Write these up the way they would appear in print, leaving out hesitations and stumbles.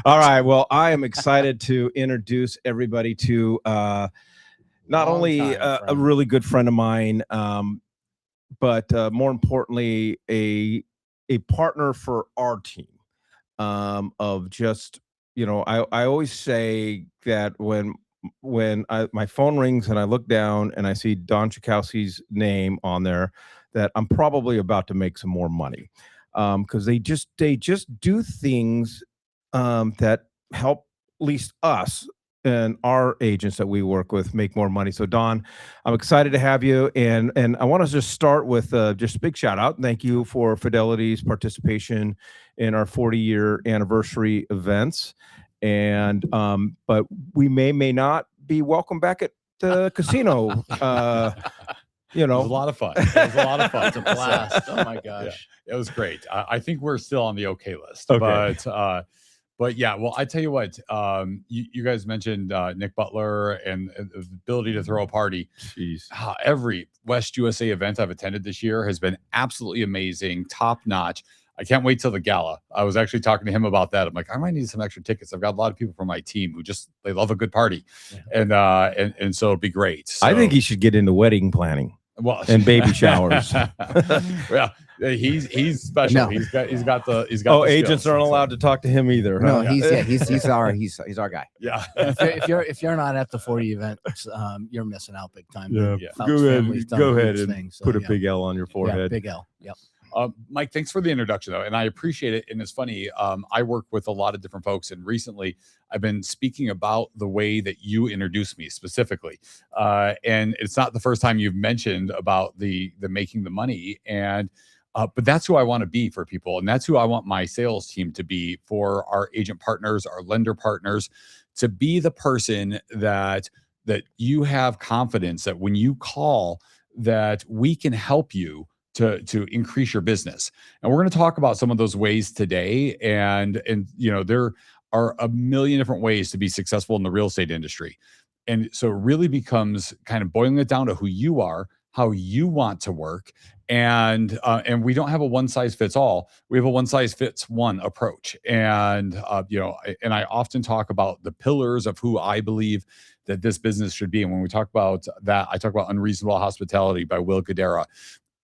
All right. Well, I am excited to introduce everybody to not only a really good friend of mine, but more importantly, a partner for our team. Of just, I always say that my phone rings and I look down and I see Don Czajkowski's name on there, that I'm probably about to make some more money, because they just do things that help at least us and our agents that we work with make more money. So Don, I'm excited to have you, and I want to just start with just a big shout out. Thank you for Fidelity's participation in our 40-year anniversary events, and but we may not be welcome back at the casino. It was a lot of fun. It was a lot of fun. It's a blast. Oh my gosh. Yeah, it was great. I think we're still on the okay list, Okay. but yeah, well, I tell you what, you guys mentioned Nick Butler and the ability to throw a party. Jeez. Every West USA event I've attended this year has been absolutely amazing, top notch. I can't wait till the gala. I was actually talking to him about that. I'm like, I might need some extra tickets. I've got a lot of people from my team who they love a good party, and so it'd be great. So, I think he should get into wedding planning. Well, and baby showers. Well, he's special. No. He's got. Oh, agents aren't allowed to talk to him either. No, huh? he's our guy. Yeah. If you're not at the 40 event, you're missing out big time. Yeah. Yeah. Phelps family's done Go a ahead huge and thing, so, put a yeah. big L on your Yeah, forehead. big L. Yep. Mike, thanks for the introduction, though, and I appreciate it. And it's funny, I work with a lot of different folks, and recently I've been speaking about the way that you introduced me specifically. And it's not the first time you've mentioned about the making the money, and but that's who I want to be for people, and that's who I want my sales team to be for our agent partners, our lender partners, to be the person that you have confidence that when you call, that we can help you to increase your business. And we're going to talk about some of those ways today. And there are a million different ways to be successful in the real estate industry. And so it really becomes kind of boiling it down to who you are, how you want to work. And we don't have a one size fits all. We have a one size fits one approach. And I often talk about the pillars of who I believe that this business should be. And when we talk about that, I talk about Unreasonable Hospitality by Will Guidara.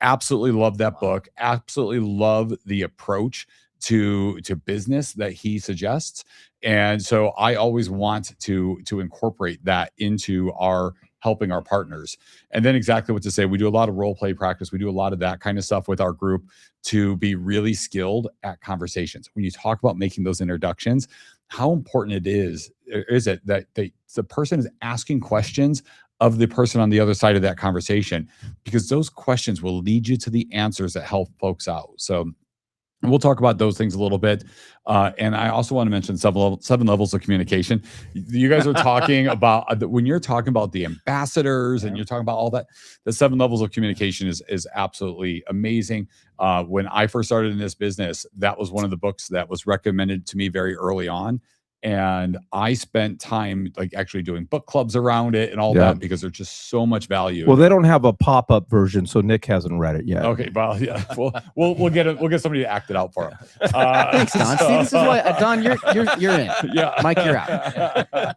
Absolutely love that book. Absolutely love the approach to business that he suggests. And so I always want to incorporate that into our helping our partners. And then exactly what to say. We do a lot of role play practice. We do a lot of that kind of stuff with our group to be really skilled at conversations. When you talk about making those introductions, how important it is it that the person is asking questions of the person on the other side of that conversation, because those questions will lead you to the answers that help folks out. So we'll talk about those things a little bit. And I also want to mention seven levels of communication. You guys are talking about, when you're talking about the ambassadors and you're talking about all that, the 7 levels of communication is absolutely amazing. When I first started in this business, that was one of the books that was recommended to me very early on. And I spent time like actually doing book clubs around it and all that, because there's just so much value. Well, they don't have a pop-up version, so Nick hasn't read it yet. Okay, well, yeah, we'll get somebody to act it out for him. Thanks, Don. See, this is why, Don, you're in. Yeah, Mike, you're out.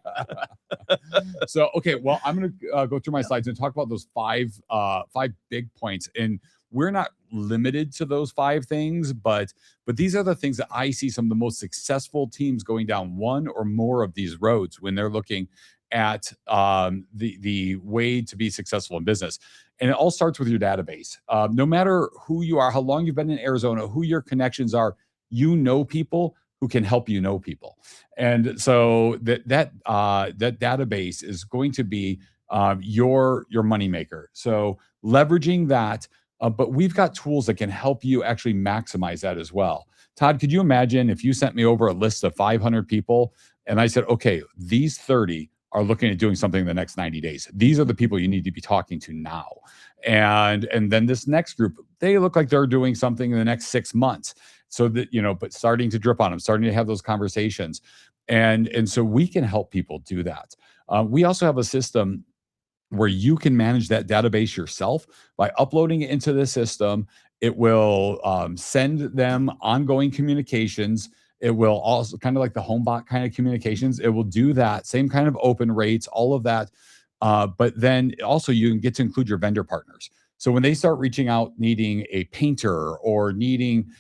So, okay, well, I'm going to go through my slides and talk about those five big points. And we're not limited to those 5 things, but these are the things that I see some of the most successful teams going down one or more of these roads when they're looking at the way to be successful in business. And it all starts with your database. No matter who you are, how long you've been in Arizona, who your connections are, you know people who can help you know people. And so that database is going to be your moneymaker. So leveraging that. But we've got tools that can help you actually maximize that as well. Todd, could you imagine if you sent me over a list of 500 people and I said, okay, these 30 are looking at doing something in the next 90 days. These are the people you need to be talking to now. And then this next group, they look like they're doing something in the next 6 months. So that, but starting to drip on them, starting to have those conversations. And so we can help people do that. We also have a system where you can manage that database yourself by uploading it into the system. It will send them ongoing communications. It will also kind of like the HomeBot kind of communications. It will do that same kind of open rates, all of that. But then also you can get to include your vendor partners. So when they start reaching out, needing a painter or needing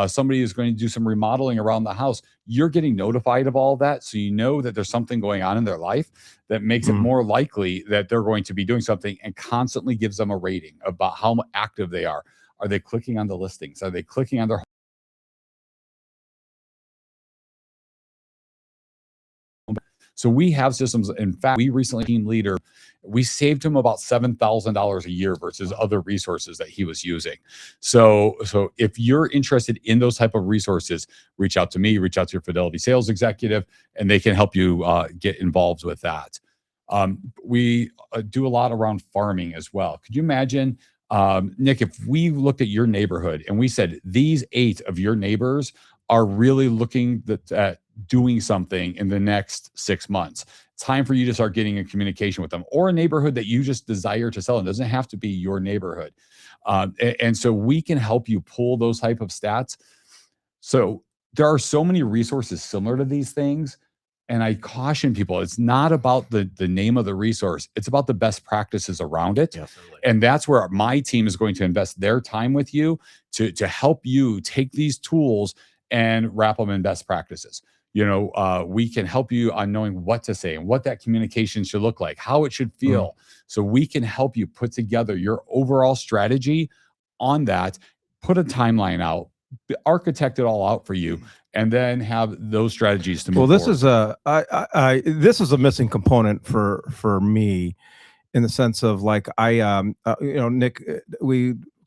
somebody who's going to do some remodeling around the house, you're getting notified of all that. So you know that there's something going on in their life that makes it more likely that they're going to be doing something, and constantly gives them a rating about how active they are. Are they clicking on the listings? Are they clicking on their So we have systems. In fact, we recently team leader, we saved him about $7,000 a year versus other resources that he was using. So if you're interested in those type of resources, reach out to me, reach out to your Fidelity sales executive, and they can help you get involved with that. We do a lot around farming as well. Could you imagine, Nick, if we looked at your neighborhood and we said these 8 of your neighbors are really looking at doing something in the next 6 months. Time for you to start getting in communication with them, or a neighborhood that you just desire to sell. It doesn't have to be your neighborhood. And so we can help you pull those type of stats. So there are so many resources similar to these things. And I caution people, it's not about the name of the resource. It's about the best practices around it. Absolutely. And that's where my team is going to invest their time with you to help you take these tools and wrap them in best practices. We can help you on knowing what to say and what that communication should look like, how it should feel. So we can help you put together your overall strategy on that, put a timeline out, architect it all out for you, and then have those strategies to move this forward. this is a missing component for me, in the sense of, like, Nick,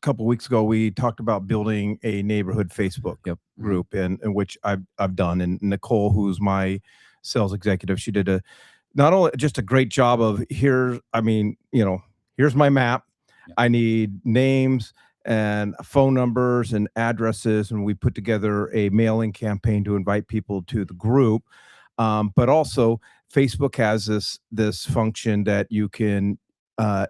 a couple of weeks ago, we talked about building a neighborhood Facebook group, in which I've done. And Nicole, who's my sales executive, she did not only just a great job of, here's my map. Yeah. I need names and phone numbers and addresses, and we put together a mailing campaign to invite people to the group. But also, Facebook has this function that you can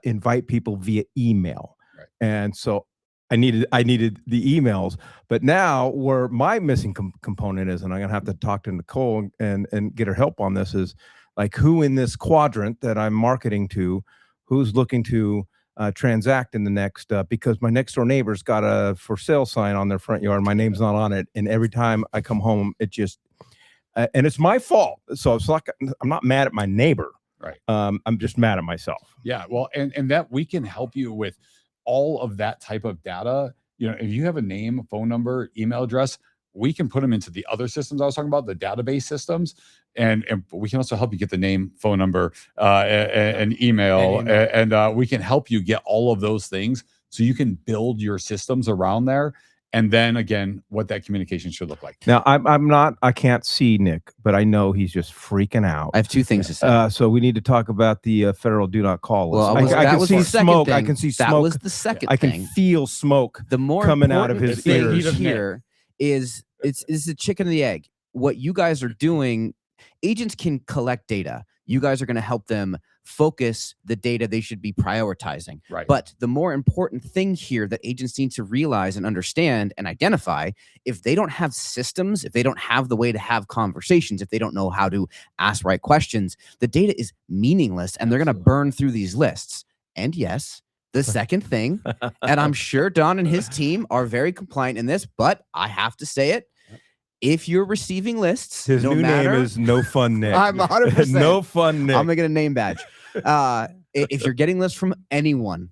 invite people via email. And so I needed the emails. But now, where my missing component is, and I'm gonna have to talk to Nicole and get her help on this, is like, who in this quadrant that I'm marketing to, who's looking to transact in the next, because my next door neighbor's got a for sale sign on their front yard. My name's not on it, and every time I come home, it just and it's my fault. So it's like, I'm not mad at my neighbor. Right. I'm just mad at myself. Yeah. Well, and that we can help you with all of that type of data. If you have a name, phone number, email address, we can put them into the other systems I was talking about, the database systems, and we can also help you get the name, phone number, and email, and we can help you get all of those things so you can build your systems around there. And then again, what that communication should look like. Now, I can't see Nick, but I know he's just freaking out. I have 2 things to say. So we need to talk about the federal do not call list. Well, I can see smoke. I can see That smoke. was the second I can thing. feel smoke The more coming out of his important thing ears. here is it's the chicken and the egg. What you guys are doing, agents can collect data. You guys are going to help them focus the data they should be prioritizing. Right. But the more important thing here that agents need to realize and understand and identify, if they don't have systems, if they don't have the way to have conversations, if they don't know how to ask right questions, the data is meaningless, and they're going to burn through these lists. And yes, the second thing, and I'm sure Don and his team are very compliant in this, but I have to say it. If you're receiving lists, His no new matter, name is No Fun Nick. I'm 100%. No Fun Nick. I'm gonna get a name badge. If you're getting lists from anyone,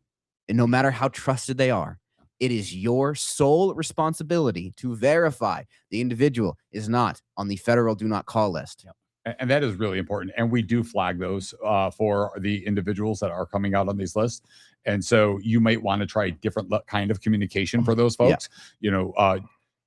and no matter how trusted they are, it is your sole responsibility to verify the individual is not on the federal do not call list. And that is really important. And we do flag those for the individuals that are coming out on these lists. And so you might want to try a different kind of communication for those folks.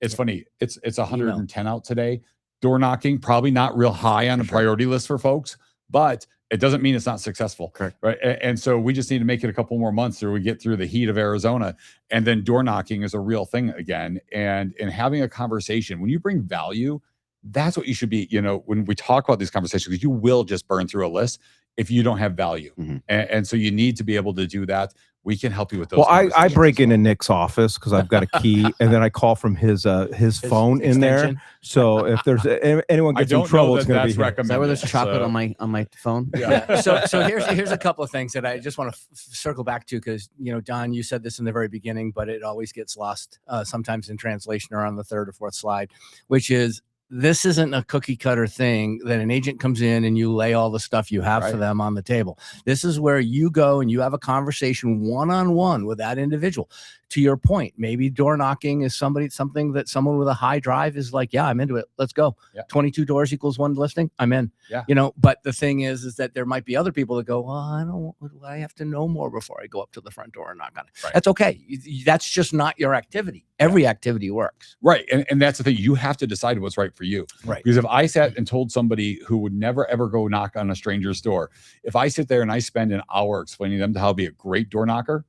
It's funny. It's 110 out today. Door knocking, probably not real high on a priority list for folks, but it doesn't mean it's not successful. Correct. Right. And so we just need to make it a couple more months till we get through the heat of Arizona. And then door knocking is a real thing again. And in having a conversation, when you bring value, that's what you should be, when we talk about these conversations, because you will just burn through a list if you don't have value. Mm-hmm. And so you need to be able to do that. we can help you with those. Well, I conversations break as well. into Nick's office because I've got a key, and then I call from his phone in there. extension. So if there's anyone I gets in don't trouble, know it's that going to that's be him. recommended. Is that where there's chocolate so- on my phone? Yeah. So here's a couple of things that I just want to circle back to, because Don, you said this in the very beginning, but it always gets lost sometimes in translation or on the third or fourth slide, which is, this isn't a cookie cutter thing that an agent comes in and you lay all the stuff you have for Right. them on the table. This is where you go and you have a conversation one-on-one with that individual. To your point, maybe door knocking is something that someone with a high drive is like, yeah, I'm into it. Let's go. Yeah. 22 doors equals one listing. I'm in. Yeah. But the thing is that there might be other people that go, well, I have to know more before I go up to the front door and knock on it. Right. That's okay. That's just not your activity. Every activity works. Right. And that's the thing. You have to decide what's right for you. Right. Because if I sat and told somebody who would never, ever go knock on a stranger's door, if I sit there and I spend an hour explaining to them how to be a great door knocker,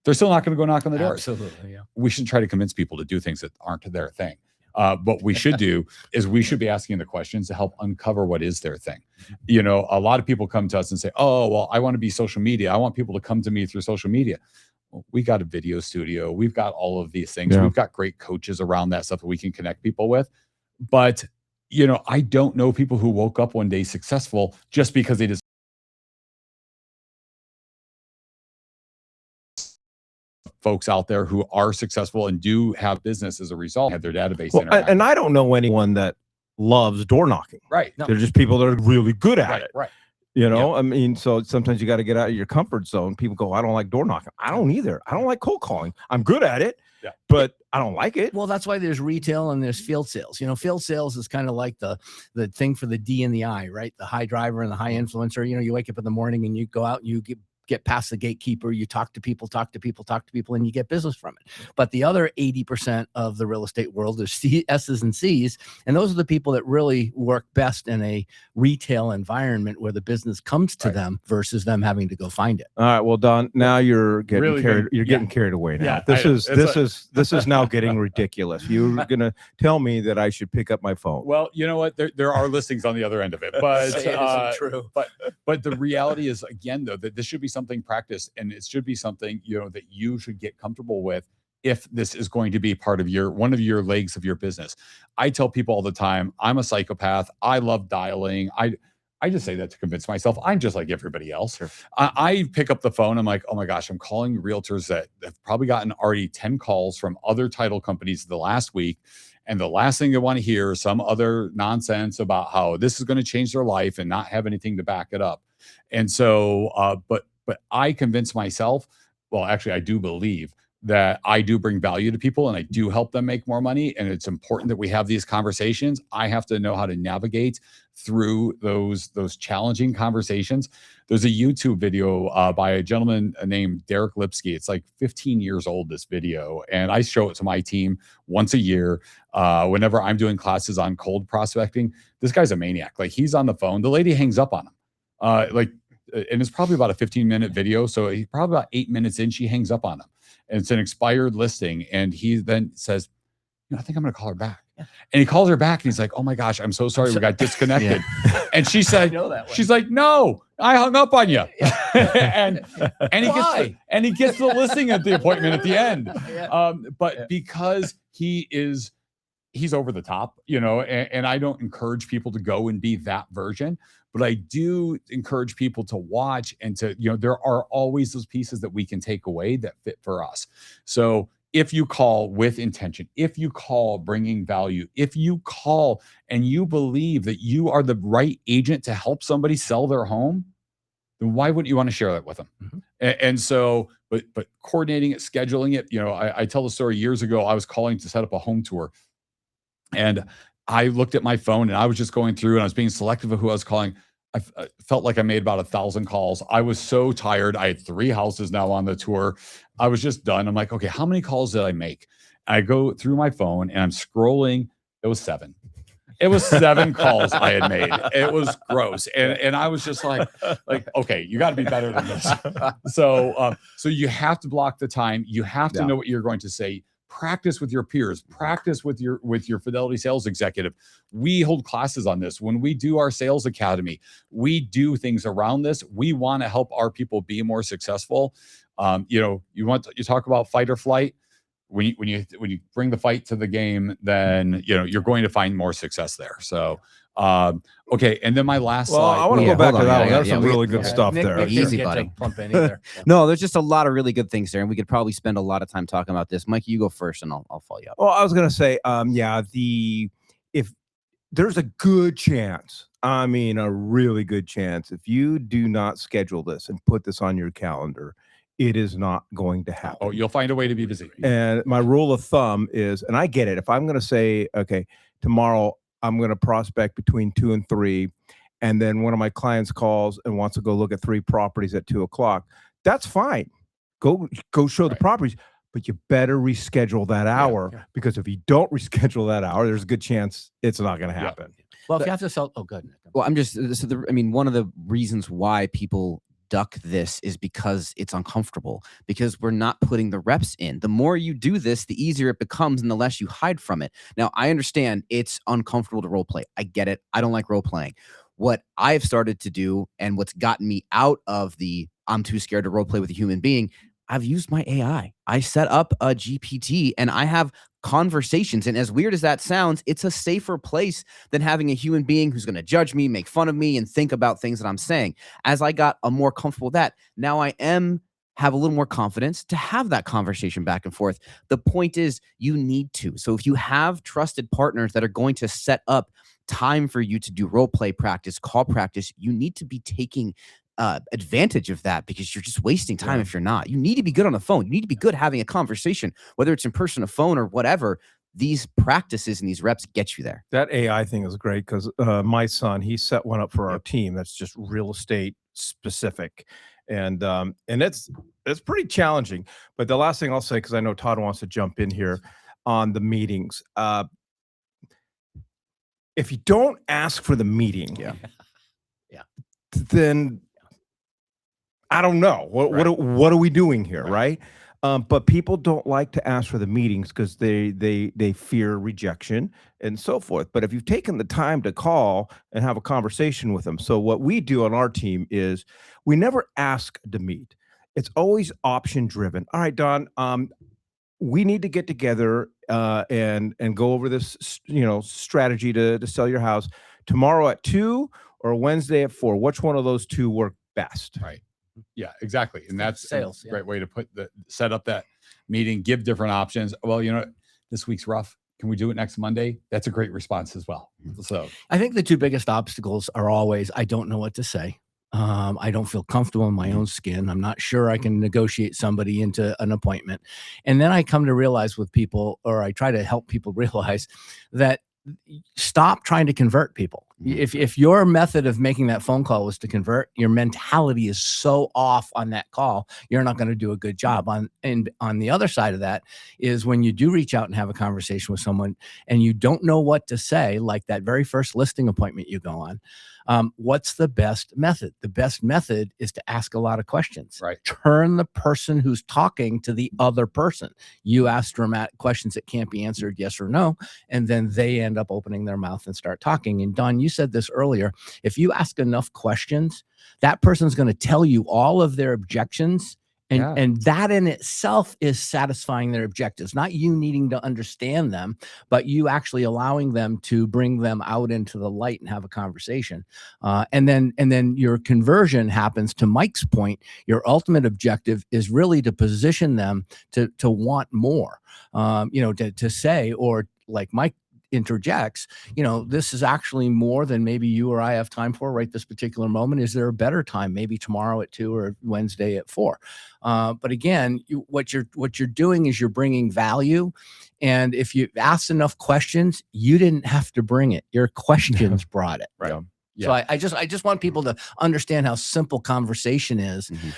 they're still not going to go knock on the doors. Absolutely. Yeah. We shouldn't try to convince people to do things that aren't their thing. What we should do is we should be asking the questions to help uncover what is their thing. A lot of people come to us and say, oh, well, I want to be social media. I want people to come to me through social media. Well, we got a video studio. We've got all of these things. Yeah. We've got great coaches around that stuff that we can connect people with. But, I don't know people who woke up one day successful just because they just folks out there who are successful and do have business as a result, have their database. Well, interact. and I don't know anyone that loves door knocking. Right. No. They're just people that are really good at Right. it. Right. I mean, so sometimes you got to get out of your comfort zone. People go, I don't like door knocking. I don't either. I don't like cold calling. I'm good at it, Yeah. but I don't like it. Well, that's why there's retail and there's field sales. Field sales is kind of like the thing for the D and the I, right? The high driver and the high influencer. You wake up in the morning and you go out and you get past the gatekeeper, you talk to people, and you get business from it. But the other 80% of the real estate world is S's and C's. And those are the people that really work best in a retail environment where the business comes to Right. them versus them having to go find it. All right, well, Don, now you're getting Really carried. good. You're Yeah. getting carried away now. Yeah, This I know. is It's this is now getting ridiculous. You're gonna tell me that I should pick up my phone. Well, you know what? There are listings on the other end of it, but Say it isn't true. but the reality is, again, though, that this should be something practiced, and it should be something that you should get comfortable with if this is going to be part of one of your legs of your business. I tell people all the time, I'm a psychopath. I love dialing. I just say that to convince myself I'm just like everybody else. Sure. I pick up the phone. I'm like, oh my gosh, I'm calling realtors that have probably gotten already 10 calls from other title companies the last week. And the last thing they want to hear is some other nonsense about how this is going to change their life and not have anything to back it up. And so, but I convince myself, well, actually, I do believe that I do bring value to people and I do help them make more money. And it's important that we have these conversations. I have to know how to navigate through those challenging conversations. There's a YouTube video by a gentleman named Derek Lipsky. It's like 15 years old, this video. And I show it to my team once a year. Whenever I'm doing classes on cold prospecting, this guy's a maniac. Like, he's on the phone. The lady hangs up on him. And it's probably about a 15-minute video. So he probably about 8 minutes in, she hangs up on him. And it's an expired listing. And he then says, I think I'm going to call her back. Yeah. And he calls her back and he's like, oh my gosh, I'm so sorry. We got disconnected. And she said, she's like, no, I hung up on you. and he gets the listing at the appointment at the end. Because he's over the top, and I don't encourage people to go and be that version, but I do encourage people to watch and to, there are always those pieces that we can take away that fit for us. So if you call with intention, if you call bringing value, if you call and you believe that you are the right agent to help somebody sell their home, then why wouldn't you want to share that with them? Mm-hmm. And so, but coordinating it, scheduling it, I tell the story years ago, I was calling to set up a home tour. And I looked at my phone and I was just going through and I was being selective of who I was calling. I felt like I made about 1,000 calls. I was so tired. I had 3 houses now on the tour. I was just done. I'm like, okay, how many calls did I make? I go through my phone and I'm scrolling. It was 7. It was 7 calls I had made. It was gross. And I was just like, okay, you got to be better than this. So you have to block the time. You have to know what you're going to say. Practice with your peers, practice with your Fidelity sales executive. We hold classes on this. When we do our sales academy, we do things around this. We want to help our people be more successful. You talk about fight or flight. When you bring the fight to the game, then you're going to find more success there. So okay, and then my last Well, slide. I want to Yeah, go back hold to on. that one. Yeah, That's yeah, some we- really good Yeah, stuff Nick there. didn't Easy, get to buddy. Pump in either. Yeah. No, there's just a lot of really good things there, and we could probably spend a lot of time talking about this. Mike, you go first, and I'll follow you up. Well, I was gonna say, if there's a good chance, I mean, a really good chance, if you do not schedule this and put this on your calendar, it is not going to happen. Oh, you'll find a way to be busy. And my rule of thumb is, and I get it, if I'm going to say, okay, tomorrow I'm going to prospect between 2 and 3, and then one of my clients calls and wants to go look at 3 properties at 2:00, that's fine. Go show the Right. properties, but you better reschedule that hour, yeah. because if you don't reschedule that hour, there's a good chance it's not going to Yeah. happen. Well, if you have to sell, good. Well, one of the reasons why people duck this is because it's uncomfortable, because we're not putting the reps in. The more you do this, the easier it becomes and the less you hide from it. Now, I understand it's uncomfortable to role play. I get it. I don't like role playing. What I've started to do, and what's gotten me out of the I'm too scared to role play with a human being, I've used my AI. I set up a GPT and I have conversations. And as weird as that sounds, it's a safer place than having a human being who's going to judge me, make fun of me, and think about things that I'm saying. As I got more comfortable with that, now I have a little more confidence to have that conversation back and forth. The point is, you need to. So if you have trusted partners that are going to set up time for you to do role play practice, call practice, you need to be taking advantage of that, because you're just wasting time if you're not. You need to be good on the phone. You need to be good having a conversation, whether it's in person, a phone, or whatever. These practices and these reps get you there. That AI thing is great, because my son, he set one up for our team that's just real estate specific, and it's pretty challenging. But the last thing I'll say, because I know Todd wants to jump in here on the meetings, if you don't ask for the meeting, Yeah. then I don't know what are we doing here, right? But people don't like to ask for the meetings because they fear rejection and so forth. But if you've taken the time to call and have a conversation with them, so what we do on our team is we never ask to meet. It's always option driven. All right, Don, we need to get together and go over this, strategy to sell your house tomorrow at 2 or Wednesday at 4. Which one of those 2 work best? Right. Yeah, exactly. And that's Sales, a yeah. great way to set up that meeting, give different options. Well, this week's rough. Can we do it next Monday? That's a great response as well. So I think the 2 biggest obstacles are always, I don't know what to say. I don't feel comfortable in my own skin. I'm not sure I can negotiate somebody into an appointment. And then I come to realize with people, or I try to help people realize that stop trying to convert people. If your method of making that phone call was to convert, your mentality is so off on that call, you're not going to do a good job. And on the other side of that is when you do reach out and have a conversation with someone and you don't know what to say, like that very first listing appointment you go on, what's the best method? The best method is to ask a lot of questions. Right. Turn the person who's talking to the other person. You ask dramatic questions that can't be answered yes or no, and then they end up opening their mouth and start talking. And Don, you said this earlier. If you ask enough questions, that person's going to tell you all of their objections. And that in itself is satisfying their objectives, not you needing to understand them, but you actually allowing them to bring them out into the light and have a conversation. And then your conversion happens. To Mike's point, your ultimate objective is really to position them to want more, to say, or like Mike interjects, this is actually more than maybe you or I have time for right this particular moment. Is there a better time, maybe tomorrow at 2 or Wednesday at 4? But again, what you're doing is you're bringing value. And if you ask enough questions, you didn't have to bring it. Your questions brought it. Right. So I just want people to understand how simple conversation is Mhm.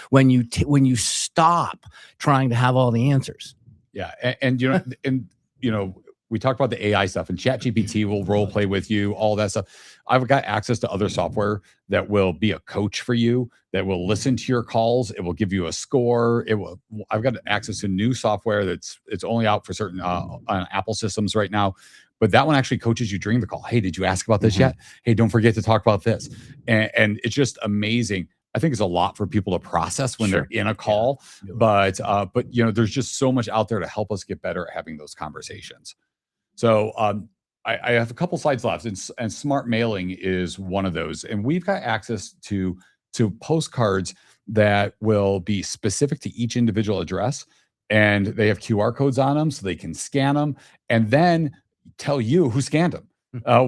when you stop trying to have all the answers. Yeah. We talked about the AI stuff, and ChatGPT will role play with you, all that stuff. I've got access to other software that will be a coach for you, that will listen to your calls. It will give you a score. I've got access to new software it's only out for certain on Apple systems right now. But that one actually coaches you during the call. Hey, did you ask about this yet? Hey, don't forget to talk about this. And it's just amazing. I think it's a lot for people to process when Sure. they're in a call. Yeah. But there's just so much out there to help us get better at having those conversations. So I have a couple slides left, and smart mailing is one of those. And we've got access to postcards that will be specific to each individual address, and they have QR codes on them, so they can scan them and then tell you who scanned them.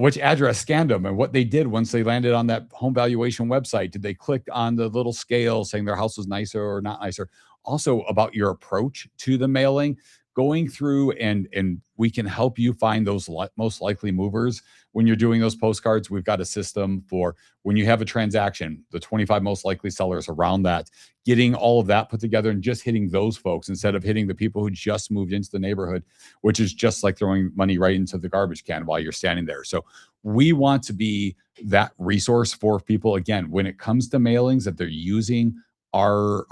Which address scanned them and what they did once they landed on that home valuation website. Did they click on the little scale saying their house was nicer or not nicer? Also about your approach to the mailing, going through and we can help you find those most likely movers. When you're doing those postcards, we've got a system for when you have a transaction, the 25 most likely sellers around that, getting all of that put together and just hitting those folks instead of hitting the people who just moved into the neighborhood, which is just like throwing money right into the garbage can while you're standing there. So we want to be that resource for people, again, when it comes to mailings, that they're using are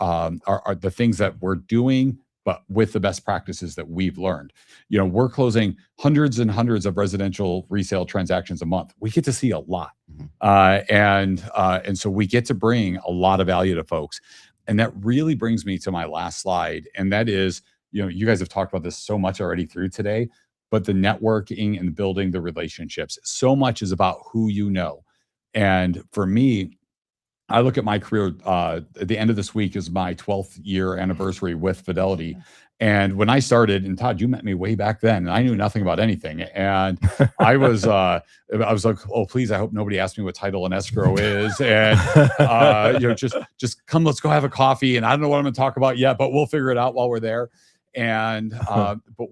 the things that we're doing, but with the best practices that we've learned. We're closing hundreds and hundreds of residential resale transactions a month. We get to see a lot. And so we get to bring a lot of value to folks. And that really brings me to my last slide. And that is, you guys have talked about this so much already through today, but the networking and building the relationships. So much is about who you know. And for me, I look at my career, at the end of this week is my 12th year anniversary with Fidelity. And when I started, and Todd, you met me way back then, and I knew nothing about anything. And I was like, oh, please, I hope nobody asks me what title and escrow is. And, just come, let's go have a coffee. And I don't know what I'm going to talk about yet, but we'll figure it out while we're there. And, but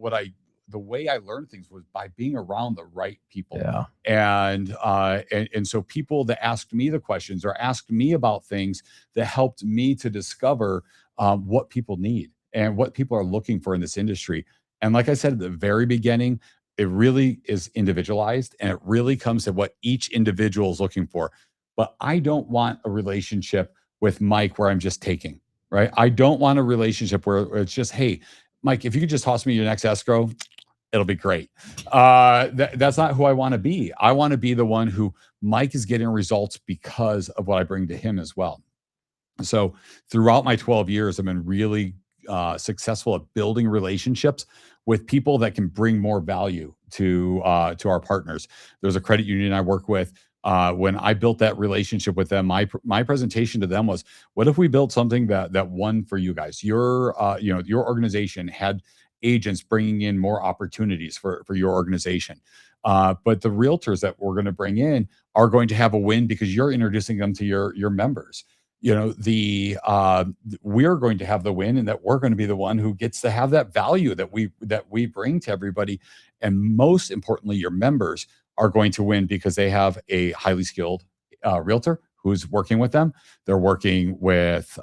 the way I learned things was by being around the right people. Yeah. And so people that asked me the questions or asked me about things that helped me to discover what people need and what people are looking for in this industry. And like I said at the very beginning, it really is individualized and it really comes to what each individual is looking for. But I don't want a relationship with Mike where I'm just taking, right? I don't want a relationship where it's just, hey, Mike, if you could just toss me your next escrow, it'll be great. That's not who I want to be. I want to be the one who Mike is getting results because of what I bring to him as well. So throughout my 12 years, I've been really successful at building relationships with people that can bring more value to our partners. There's a credit union I work with. When I built that relationship with them, my presentation to them was, what if we built something that won for you guys? Your organization had agents bringing in more opportunities for your organization. But the realtors that we're going to bring in are going to have a win because you're introducing them to your members. We're going to have the win, and that we're going to be the one who gets to have that value that we bring to everybody. And most importantly, your members are going to win because they have a highly skilled realtor who's working with them. They're working with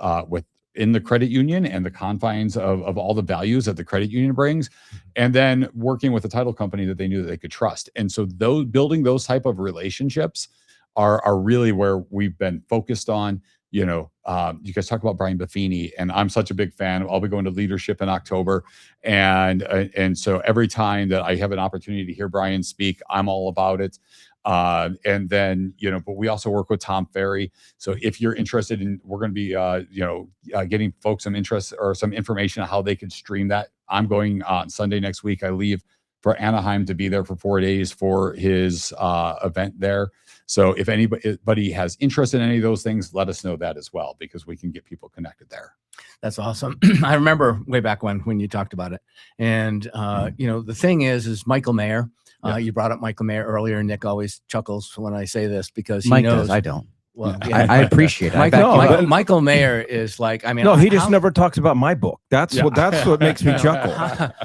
in the credit union and the confines of all the values that the credit union brings, and then working with a title company that they knew that they could trust. And so building those type of relationships are really where we've been focused on. You guys talk about Brian Buffini, and I'm such a big fan. I'll be going to leadership in October. And so every time that I have an opportunity to hear Brian speak, I'm all about it. And then, but we also work with Tom Ferry. So if you're interested we're going to be, getting folks some interest or some information on how they can stream that. I'm going on Sunday next week. I leave for Anaheim to be there for 4 days for his event there. So if anybody has interest in any of those things, let us know that as well, because we can get people connected there. That's awesome. I remember way back when you talked about it. And, the thing is Michael Mayer. You brought up Michael Mayer earlier. Nick always chuckles when I say this because he Mike knows. does, I don't. Well, I appreciate it. Michael Mayer is like, no, he just never talks about my book. That's what makes me chuckle.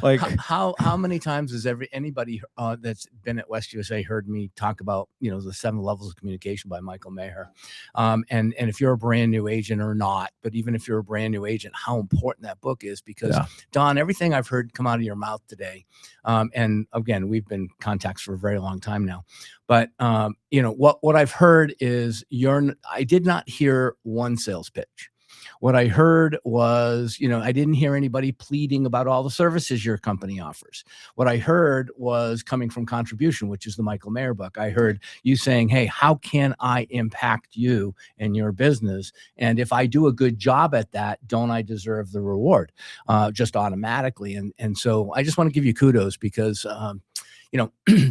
Like how many times has anybody that's been at West USA heard me talk about the 7 levels of communication by Michael Mayer, and if you're a brand new agent or not, but even if you're a brand new agent, how important that book is, because Don, everything I've heard come out of your mouth today, and again, we've been contacts for a very long time now, but what I've heard is I did not hear one sales pitch. What I heard was, I didn't hear anybody pleading about all the services your company offers. What I heard was coming from Contribution, which is the Michael Mayer book. I heard you saying, hey, how can I impact you and your business? And if I do a good job at that, don't I deserve the reward just automatically? And so I just want to give you kudos because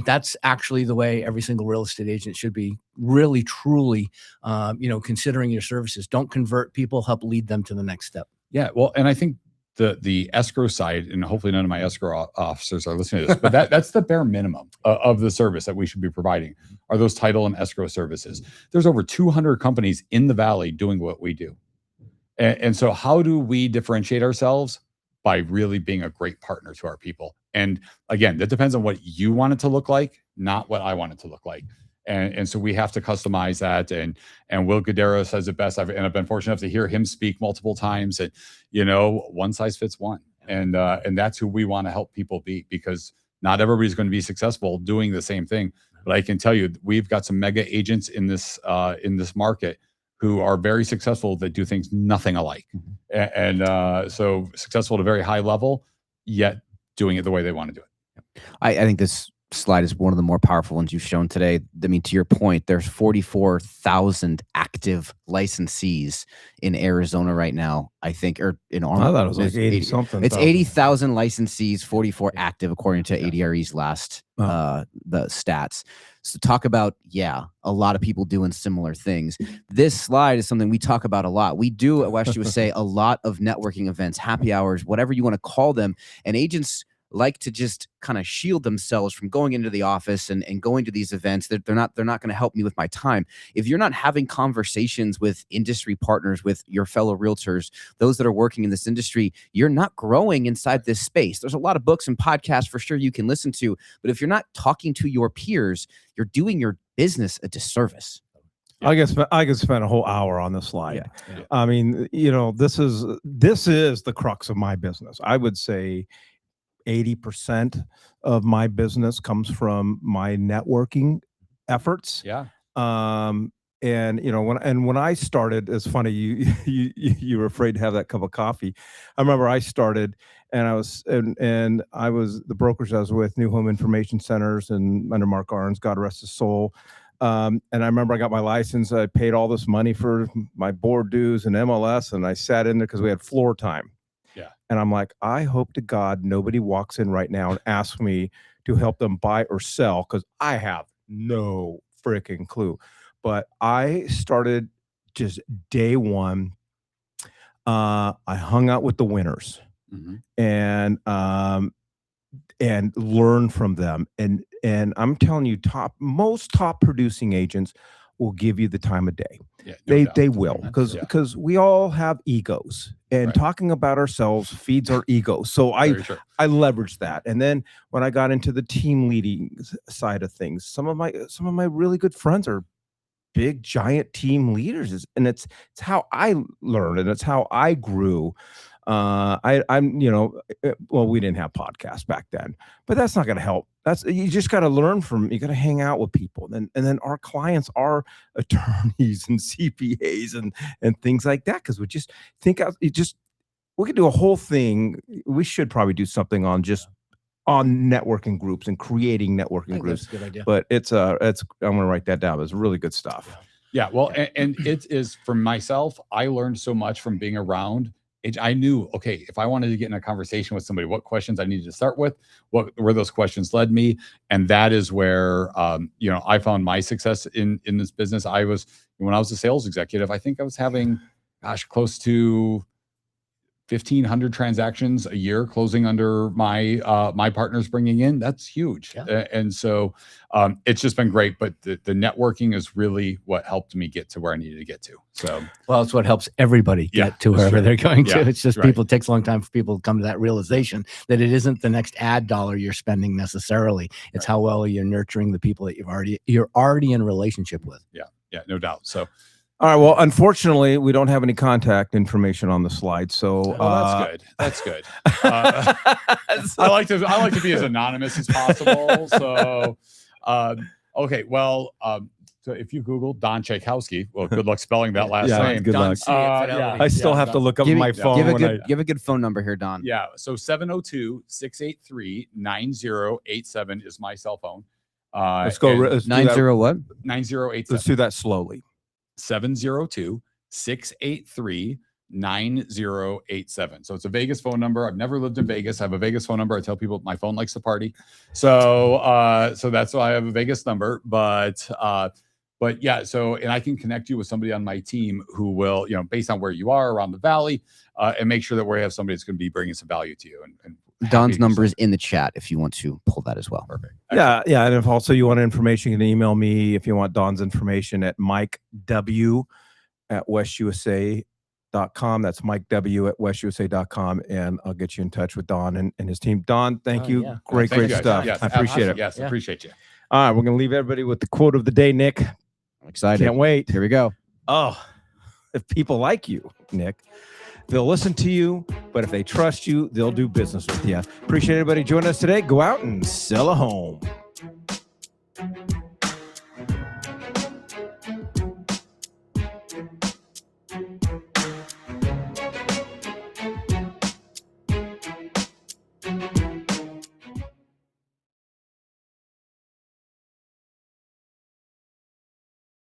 that's actually the way every single real estate agent should be really, truly, considering your services. Don't convert people, help lead them to the next step. Yeah. Well, and I think the escrow side, and hopefully none of my escrow officers are listening to this, but that's the bare minimum of the service that we should be providing are those title and escrow services. There's over 200 companies in the Valley doing what we do. And so how do we differentiate ourselves? By really being a great partner to our people. And again, that depends on what you want it to look like, not what I want it to look like. And so we have to customize that. And Will Guidero says it best. I've been fortunate enough to hear him speak multiple times. And one size fits one. And that's who we want to help people be, because not everybody's going to be successful doing the same thing. But I can tell you, we've got some mega agents in this market who are very successful that do things nothing alike. And so successful at a very high level, yet doing it the way they want to do it. I think this slide is one of the more powerful ones you've shown today. I mean, to your point, there's 44,000 active licensees in Arizona right now, I think, or in Armor. I thought it was like 80 something. It's 80,000 licensees, 44 active, according to ADRE's last the stats. So talk about, a lot of people doing similar things. This slide is something we talk about a lot. We do at West USA a lot of networking events, happy hours, whatever you want to call them. And agents like to just kind of shield themselves from going into the office and going to these events. They're not going to help me with my time. If you're not having conversations with industry partners, with your fellow realtors, those that are working in this industry, you're not growing inside this space. There's a lot of books and podcasts for sure you can listen to, but if you're not talking to your peers, you're doing your business a disservice. I could spend a whole hour on this slide. Yeah. I mean, this is the crux of my business. I would say 80% of my business comes from my networking efforts. Yeah. And when I started, it's funny, you were afraid to have that cup of coffee. I remember I started and I was the brokers I was with, New Home Information Centers and under Mark Arns, God rest his soul. And I remember I got my license. I paid all this money for my board dues and MLS, and I sat in there because we had floor time. Yeah. And I'm like, I hope to God nobody walks in right now and asks me to help them buy or sell, because I have no freaking clue. But I started just day one. I hung out with the winners and learn from them. And I'm telling you, most top producing agents will give you the time of day. Yeah, they will, because we all have egos, and talking about ourselves feeds our ego. So I leveraged that. And then when I got into the team leading side of things, some of my really good friends are big giant team leaders, and it's how I learned, and it's how I grew. I'm we didn't have podcasts back then, but that's not going to help. You just got to learn you got to hang out with people. And then our clients are attorneys and CPAs and things like that. Cause we just think we could do a whole thing. We should probably do something on networking groups and creating networking groups. That's a good idea. But I'm going to write that down. It's really good stuff. Yeah. Well, and it is, for myself, I learned so much from being around. I knew, okay, if I wanted to get in a conversation with somebody, what questions I needed to start with, where those questions led me. And that is where, I found my success in this business. When I was a sales executive, I think I was having, close to 1,500 transactions a year closing under my partners bringing in. That's huge. Yeah. And so it's just been great. But the networking is really what helped me get to where I needed to get to. So, well, it's what helps everybody get to wherever they're going to. It's just right. It takes a long time for people to come to that realization that it isn't the next ad dollar you're spending necessarily. It's how well you're nurturing the people that you're already in a relationship with. Yeah, no doubt. So, all right. Well, unfortunately, we don't have any contact information on the slide. So that's good. I like to be as anonymous as possible. So, okay. Well, So if you Google Don Czajkowski, well, good luck spelling that last Yeah, name. good Don luck. C at Fidelity. Yeah. I still Yeah, have to look up Give me- my give phone. Give a when good I- give a good phone number here, Don. Yeah. So 702-683-9087 is my cell phone. let's go. and Let's do 90 that. what? 9087. Let's do that slowly. 702-683-9087. So it's a Vegas phone number. I've never lived in Vegas. I have a Vegas phone number. I tell people my phone likes to party. So so that's why I have a Vegas number. But yeah, so and I can connect you with somebody on my team who will, based on where you are around the valley, and make sure that we have somebody that's going to be bringing some value to you. And Don's happy to number do is in the chat if you want to pull that as well. Perfect. Yeah, yeah. And if also you want information, you can email me if you want Don's information at MikeW@WestUSA.com. That's MikeW@WestUSA.com, and I'll get you in touch with Don and his team. Don, thank Oh, you. yeah. Great, Thank great you guys. stuff. Yes, I appreciate it. Yes, Yeah. appreciate you. All right, we're gonna leave everybody with the quote of the day, Nick. I'm excited. Can't wait. Here we go. Oh, if people like you, Nick, they'll listen to you, but if they trust you, they'll do business with you. Appreciate everybody joining us today. Go out and sell a home.